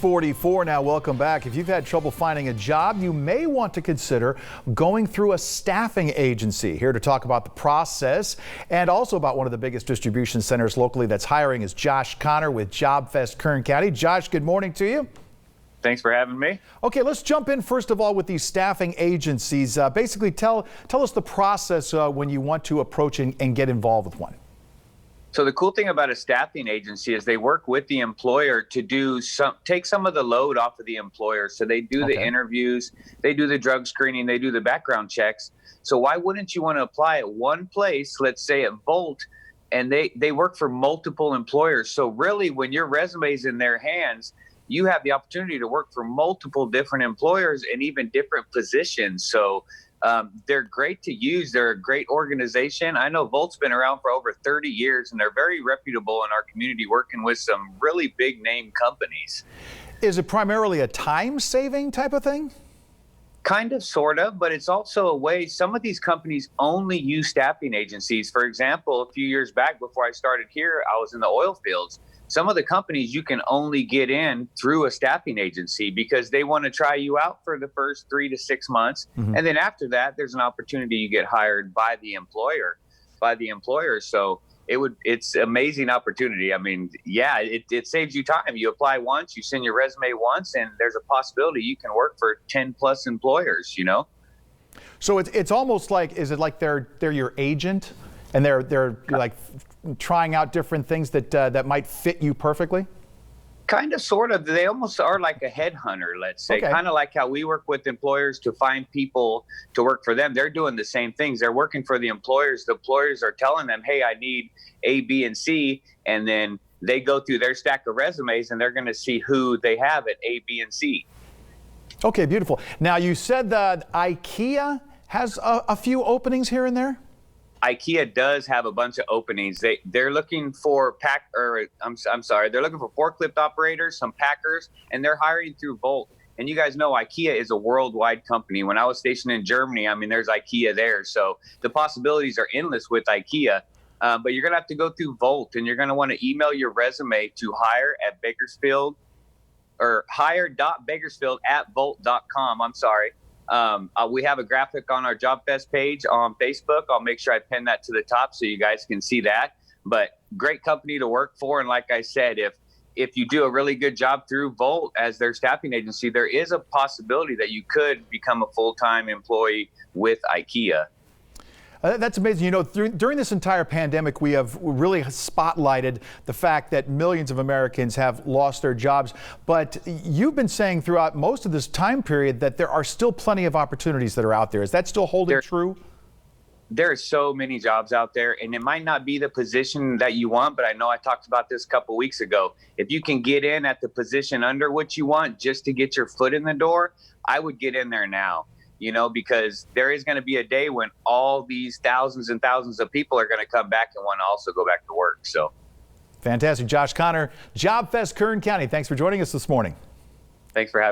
6:44 now. Welcome back. If you've had trouble finding a job, you may want to consider going through a staffing agency. Here to talk about the process and also about one of the biggest distribution centers locally that's hiring is Josh Connor with JobFest Kern County. Josh, good morning to you. Thanks for having me. Okay, let's jump in first of all with these staffing agencies. Basically, tell us the process when you want to approach and get involved with one. So the cool thing about a staffing agency is they work with the employer to take some of the load off of the employer. So they do the interviews, they do the drug screening, they do the background checks. So why wouldn't you want to apply at one place, let's say at Volt, and they work for multiple employers. So really when your resume is in their hands, you have the opportunity to work for multiple different employers and even different positions. So they're great to use. They're a great organization. I know Volt's been around for over 30 years and they're very reputable in our community, working with some really big name companies. Is it primarily a time saving type of thing? Kind of, sort of, but it's also a way. Some of these companies only use staffing agencies. For example, a few years back before I started here, I was in the oil fields. Some of the companies you can only get in through a staffing agency because they want to try you out for the first 3 to 6 months. And then after that, there's an opportunity you get hired by the employer. So it's an amazing opportunity. I mean, yeah, it saves you time. You apply once, you send your resume once, and there's a possibility you can work for 10 plus employers, you know? So it's almost like, is it like they're your agent and they're like trying out different things that might fit you perfectly? Kind of, sort of. They almost are like a headhunter, let's say. Kind of like how we work with employers to find people to work for them. They're doing the same things. They're working for the employers. The employers are telling them, hey, I need A, B, and C. And then they go through their stack of resumes and they're going to see who they have at A, B, and C. Okay, beautiful. Now, you said that IKEA has a few openings here and there? IKEA does have a bunch of openings. They're looking for they're looking for forklift operators, some packers, and they're hiring through Volt. And you guys know IKEA is a worldwide company. When I was stationed in Germany, I mean, there's IKEA there. So the possibilities are endless with IKEA. But you're going to have to go through Volt, and you're going to want to email your resume to hire@Bakersfield or hire.bakersfield@volt.com. I'm sorry. We have a graphic on our JobFest page on Facebook. I'll make sure I pin that to the top so you guys can see that. But great company to work for. And like I said, if you do a really good job through Volt as their staffing agency, there is a possibility that you could become a full-time employee with IKEA. That's amazing. You know, during this entire pandemic, we have really spotlighted the fact that millions of Americans have lost their jobs. But you've been saying throughout most of this time period that there are still plenty of opportunities that are out there. Is that still holding true? There are so many jobs out there, and it might not be the position that you want, but I know I talked about this a couple weeks ago. If you can get in at the position under what you want just to get your foot in the door, I would get in there now. You know, because there is going to be a day when all these thousands and thousands of people are going to come back and want to also go back to work. So, fantastic. Josh Connor, JobFest Kern County. Thanks for joining us this morning. Thanks for having me.